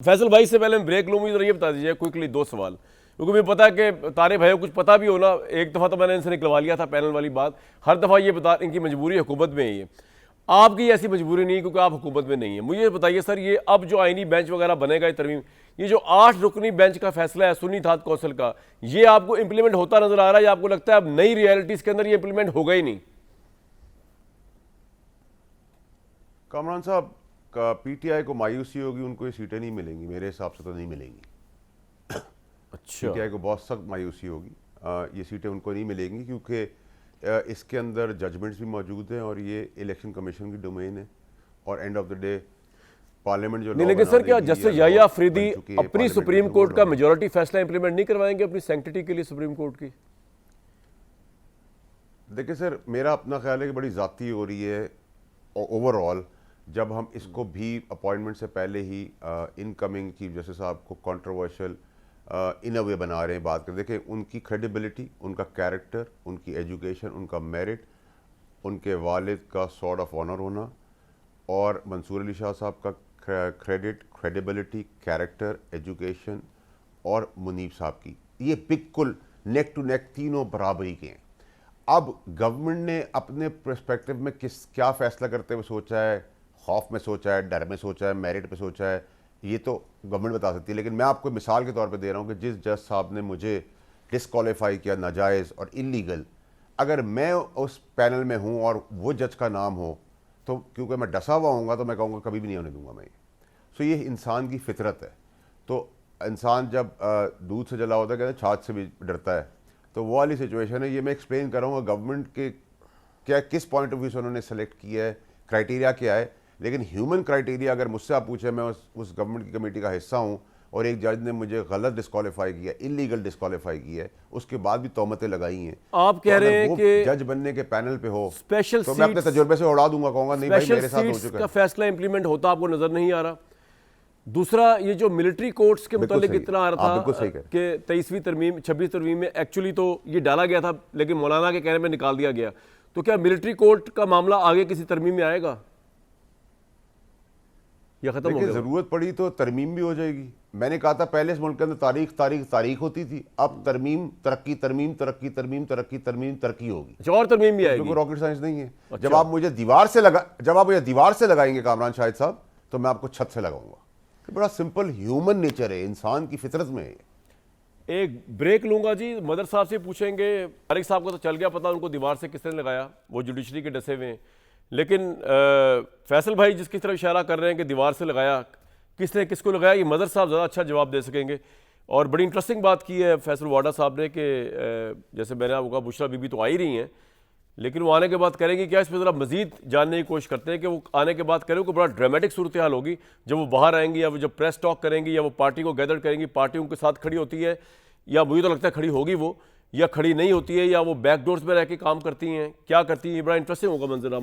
फैसल भाई से पहले मैं ब्रेक लूँ, मुझे ये बता दीजिए क्विकली दो सवाल, क्योंकि मुझे पता है कि तारे भाई को कुछ पता भी होना। एक दफ़ा तो मैंने इनसे निकलवा लिया था पैनल वाली बात, हर दफ़ा ये बता इनकी मजबूरी हुकूमत में ही है। आपकी ऐसी मजबूरी नहीं है क्योंकि आप हुकूमत में नहीं है। मुझे ये बताइए सर, ये अब जो आईनी बेंच वगैरह बनेगा ये तरमीम, ये जो 8 रुकनी बेंच का फैसला है सुन्नी इत्तेहाद कौंसिल का, ये आपको इंप्लीमेंट होता नजर आ रहा है या आपको लगता है अब नई रियलिटीज़ के अंदर ये इंप्लीमेंट होगा ही नहीं? कामरान साहब का पीटीआई को मायूसी होगी, उनको ये सीटें नहीं मिलेंगी, मेरे हिसाब से तो नहीं मिलेंगी। अच्छा, पीटीआई को बहुत सख्त मायूसी होगी, ये सीटें उनको नहीं मिलेंगी क्योंकि इसके अंदर जजमेंट्स भी मौजूद हैं और ये इलेक्शन कमीशन की डोमेन है और end of the day parliament जो नहीं, लेकिन सर क्या जस्टिस याहिया अफरीदी अपनी सुप्रीम कोर्ट का मेजॉरिटी फैसला इंप्लीमेंट नहीं करवाएंगे अपनी सैंक्टिटी के लिए सुप्रीम कोर्ट की? देखिए सर, मेरा अपना ख्याल है कि बड़ी ज़ाती हो रही है ओवरऑल, जब हम इसको भी अपॉइंटमेंट से पहले ही इनकमिंग चीफ जस्टिस साहब को कंट्रोवर्शियल इन अ वे बना रहे हैं बात कर। देखें, उनकी क्रेडिबिलिटी, उनका कैरेक्टर, उनकी एजुकेशन, उनका मेरिट, उनके वालिद का सॉर्ट ऑफ ऑनर होना और मंसूर अली शाह साहब का क्रेडिट, क्रेडिबिलिटी, कैरेक्टर, एजुकेशन और मुनीब साहब की, ये बिल्कुल नेक टू नेक तीनों बराबरी के हैं। अब गवर्नमेंट ने अपने पर्सपेक्टिव में क्या फ़ैसला करते हुए सोचा है, खौफ में सोचा है, डर में सोचा है, मेरिट पे सोचा है, ये तो गवर्नमेंट बता सकती है। लेकिन मैं आपको मिसाल के तौर पे दे रहा हूँ कि जिस जज साहब ने मुझे डिसक्वालीफाई किया नाजायज़ और इलीगल, अगर मैं उस पैनल में हूँ और वो जज का नाम हो तो क्योंकि मैं डसा हुआ हूँगा तो मैं कहूँगा कभी भी नहीं होने दूंगा मैं। सो ये इंसान की फितरत है। तो इंसान जब दूध से जला होता है, कहते हैं छाछ से भी डरता है, तो वो वाली सिचुएशन है। ये मैं एक्सप्लेन कर रहा हूँ गवर्नमेंट के क्या किस पॉइंट ऑफ व्यू से उन्होंने सेलेक्ट किया है, क्राइटेरिया क्या है। लेकिन ह्यूमन क्राइटेरिया अगर मुझसे आप पूछे, मैं उस गवर्नमेंट की कमेटी का हिस्सा हूँ और एक जज ने मुझे गलत डिस्क्वालीफाई किया, इलीगल डिस्क्वालीफाई किया है, उसके बाद भी तोहमतें लगाई हैं। आप कह रहे हैं कि जज बनने के पैनल पे हो स्पेशल तो मैं अपने तजुर्बे से उड़ा दूंगा, कहूँगा नहीं भाई मेरे साथ हो चुका का है। फैसला इंप्लीमेंट होता आपको नजर नहीं आ रहा। दूसरा, ये जो मिलिट्री कोर्ट्स के मुतालिक इतना आ रहा था कि 23वीं तरमीम 26 तरमीम में एक्चुअली तो ये डाला गया था लेकिन मौलाना के कहने पे निकाल दिया गया, तो क्या मिलिट्री कोर्ट का मामला आगे किसी तरमीम में आएगा या खत्म हो गया? जरूरत पड़ी तो तरमीम भी हो जाएगी। मैंने कहा था पहले इस मुल्क के अंदर तारीख तारीख तारीख होती थी, अब तरमीम तरक्की, तरमीम तरक्की, तरमीम तरक्की, तरमीम तरक्की होगी। अच्छा, और तरमीम भी आएगी? कोई रॉकेट साइंस नहीं है। अच्छा। जब आप मुझे दीवार से लगाएंगे कामरान शाहिद साहब, तो मैं आपको छत से लगाऊंगा। बड़ा सिंपल ह्यूमन नेचर है, इंसान की फितरत में है। एक ब्रेक लूंगा जी, मदर साहब से पूछेंगे। तारिक साहब को तो चल गया पता उनको दीवार से किसने लगाया, वो जुडिशरी के डसे हुए हैं, लेकिन फैसल भाई जिसकी तरफ इशारा कर रहे हैं कि दीवार से लगाया, किसने किसको लगाया, ये मदर साहब ज़्यादा अच्छा जवाब दे सकेंगे। और बड़ी इंटरेस्टिंग बात की है फैसल वाडा साहब ने कि जैसे मैंने आपको कहा बुशरा बीबी तो आ ही रही हैं, लेकिन वो आने के बाद करेंगे क्या, इस पर ज़रा मज़ीद जानने की कोशिश करते हैं कि वो आने के बाद करें। को बड़ा ड्रामेटिक सूरत हाल होगी जब वो बाहर आएंगी, या वो जब प्रेस टॉक करेंगी, या वो पार्टी को गैदर करेंगी, पार्टी उनके साथ खड़ी होती है, या मुझे तो लगता है खड़ी होगी वो, या खड़ी नहीं होती है, या वो बैकडोर्स में रह के काम करती हैं, क्या करती हैं, ये बड़ा इंटरेस्टिंग होगा मंजर।